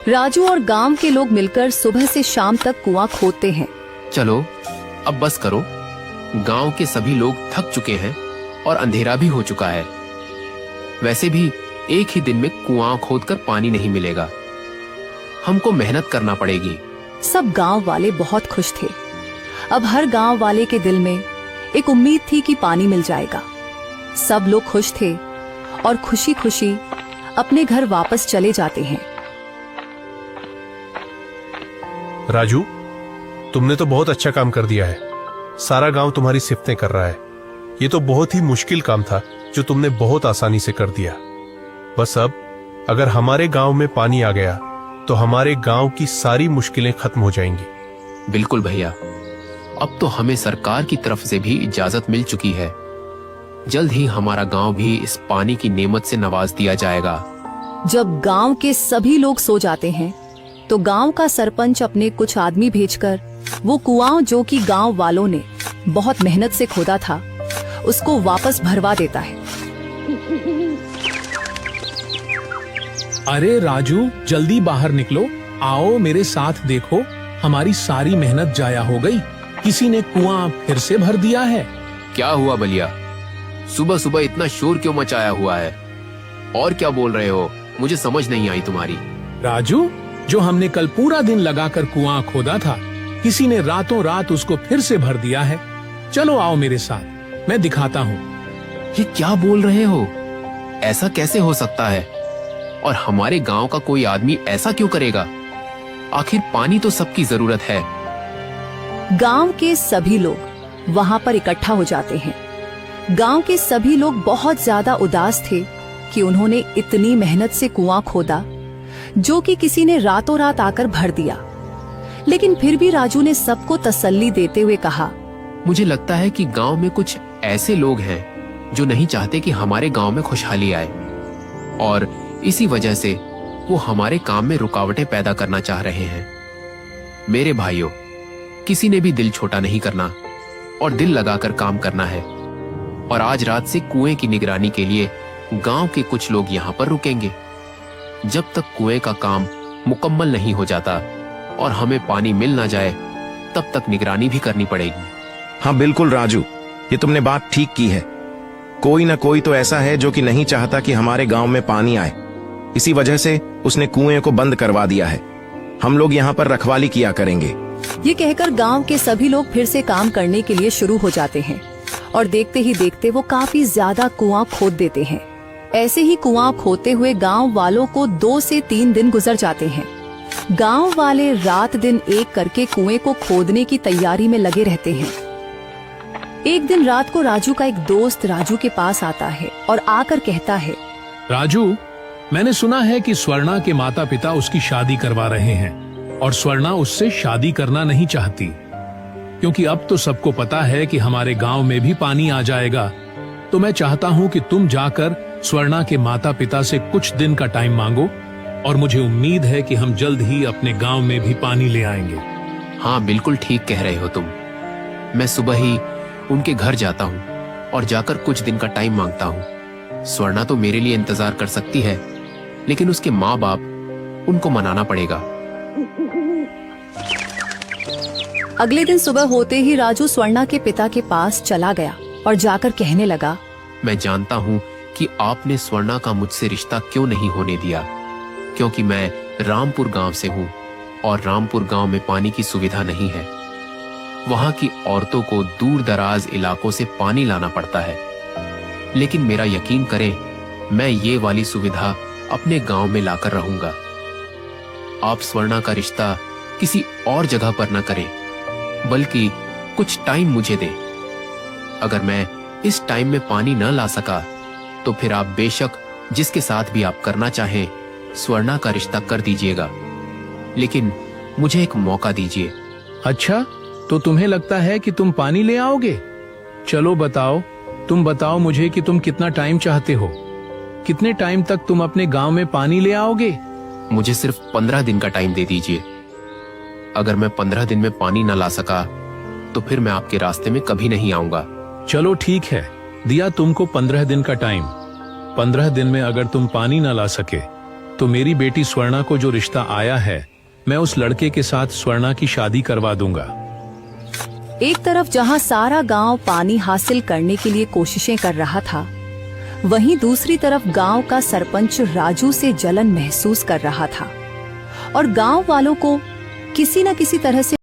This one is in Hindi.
राजू और गांव के लोग मिलकर सुबह से शाम तक कुआं खोदते हैं। चलो अब बस करो, गांव के सभी लोग थक चुके हैं और अंधेरा भी हो चुका है। वैसे भी एक ही दिन में कुआं खोदकर पानी नहीं मिलेगा, हमको मेहनत करना पड़ेगी। सब गांव वाले बहुत खुश थे। अब हर गांव वाले के दिल में एक उम्मीद थी कि पानी मिल जाएगा। सब लोग खुश थे और खुशी खुशी अपने घर वापस चले जाते हैं। राजू, तुमने तो बहुत अच्छा काम कर दिया है। सारा गांव तुम्हारी सिफतें कर रहा है। ये तो बहुत ही मुश्किल काम था जो तुमने बहुत आसानी से कर दिया। बस अब अगर हमारे गांव में पानी आ गया तो हमारे गांव की सारी मुश्किलें खत्म हो जाएंगी। बिल्कुल भैया, अब तो हमें सरकार की तरफ से भी इजाजत मिल चुकी है। जल्द ही हमारा गांव भी इस पानी की नेमत से नवाज दिया जाएगा। जब गांव के सभी लोग सो जाते हैं तो गांव का सरपंच अपने कुछ आदमी भेजकर वो कुआं जो कि गांव वालों ने बहुत मेहनत से खोदा था उसको वापस भरवा देता है। अरे राजू, जल्दी बाहर निकलो, आओ मेरे साथ देखो, हमारी सारी मेहनत जाया हो गई। किसी ने कुआं फिर से भर दिया है। क्या हुआ बलिया, सुबह सुबह इतना शोर क्यों मचाया हुआ है? और क्या बोल रहे हो? मुझे समझ नहीं आई तुम्हारी। राजू, जो हमने कल पूरा दिन लगाकर कुआं खोदा था, किसी ने रातों रात उसको फिर से भर दिया है। चलो आओ मेरे साथ, मैं दिखाता हूँ। ये क्या बोल रहे हो? ऐसा कैसे हो सकता है? और हमारे गांव का कोई आदमी ऐसा क्यों करेगा? आखिर पानी तो सबकी जरूरत है। गांव के सभी लोग वहां पर इकट्ठा हो जाते हैं। गांव के सभी लोग बहुत ज्यादा उदास थे कि उन्होंने इतनी मेहनत से कुआं खोदा जो कि किसी ने रातों रात आकर भर दिया। लेकिन फिर भी राजू ने सबको तसल्ली देते हुए कहा, मुझे लगता है कि गांव में कुछ ऐसे लोग हैं जो नहीं चाहते कि हमारे गांव में खुशहाली आए, और इसी वजह से वो हमारे काम में रुकावटें पैदा करना चाह रहे हैं। मेरे भाइयों, किसी ने भी दिल छोटा नहीं करना और दिल लगाकर काम करना है। और आज रात से कुएं की निगरानी के लिए गांव के कुछ लोग यहाँ पर रुकेंगे। जब तक कुएं का काम मुकम्मल नहीं हो जाता और हमें पानी मिल ना जाए, तब तक निगरानी भी करनी पड़ेगी। हाँ बिल्कुल राजू, ये तुमने बात ठीक की है। कोई ना कोई तो ऐसा है जो कि नहीं चाहता कि हमारे गांव में पानी आए। इसी वजह से उसने कुएं को बंद करवा दिया है। हम लोग यहाँ पर रखवाली किया करेंगे। ये कहकर गांव के सभी लोग फिर से काम करने के लिए शुरू हो जाते हैं और देखते ही देखते वो काफी ज्यादा कुआं खोद देते हैं। ऐसे ही कुआं खोदते हुए गांव वालों को 2 से 3 दिन गुजर जाते हैं। गांव वाले रात दिन एक करके कुएं को खोदने की तैयारी में लगे रहते हैं। एक दिन रात को राजू का एक दोस्त राजू के पास आता है और आकर कहता है, राजू, मैंने सुना है कि स्वर्णा के माता पिता उसकी शादी करवा रहे हैं और स्वर्णा उससे शादी करना नहीं चाहती, क्योंकि अब तो सबको पता है कि हमारे गांव में भी पानी आ जाएगा। तो मैं चाहता हूं कि तुम जाकर स्वर्णा के माता पिता से कुछ दिन का टाइम मांगो, और मुझे उम्मीद है कि हम जल्द ही अपने गांव में भी पानी ले आएंगे। हाँ बिल्कुल ठीक कह रहे हो तुम। मैं सुबह ही उनके घर जाता हूँ और जाकर कुछ दिन का टाइम मांगता हूँ। स्वर्णा तो मेरे लिए इंतजार कर सकती है, लेकिन उसके माँ बाप, उनको मनाना पड़ेगा। अगले दिन सुबह होते ही राजू स्वर्णा के पिता के पास चला गया और जाकर कहने लगा, मैं जानता हूँ कि आपने स्वर्णा का मुझसे रिश्ता क्यों नहीं होने दिया, क्योंकि मैं रामपुर गांव से हूँ और रामपुर गांव में पानी की सुविधा नहीं है। वहां की औरतों को दूर दराज इलाकों से पानी लाना पड़ता है। लेकिन मेरा यकीन करें, मैं ये वाली सुविधा अपने गांव में लाकर रहूंगा। आप स्वर्णा का रिश्ता किसी और जगह पर न करें, बल्कि कुछ टाइम मुझे दें। अगर मैं इस टाइम में पानी न ला सका तो फिर आप बेशक जिसके साथ भी आप करना चाहें स्वर्णा का रिश्ता कर दीजिएगा, लेकिन मुझे एक मौका दीजिए। अच्छा, तो तुम्हें लगता है कि तुम पानी ले आओगे? चलो बताओ, तुम बताओ मुझे कि तुम कितना टाइम चाहते हो। कितने टाइम तक तुम अपने गांव में पानी ले आओगे? मुझे सिर्फ 15 दिन का टाइम दे दीजिए। अगर मैं 15 दिन में पानी न ला सका तो फिर मैं आपके रास्ते में कभी नहीं आऊंगा। चलो ठीक है, दिया तुमको 15 दिन का टाइम। 15 दिन में अगर तुम पानी न ला सके तो मेरी बेटी स्वर्णा को जो रिश्ता आया है, मैं उस लड़के के साथ स्वर्णा की शादी करवा दूंगा। एक तरफ जहां सारा गांव पानी हासिल करने के लिए कोशिशें कर रहा था, वहीं दूसरी तरफ गांव का सरपंच राजू से जलन महसूस कर रहा था और गांव वालों को किसी न किसी तरह से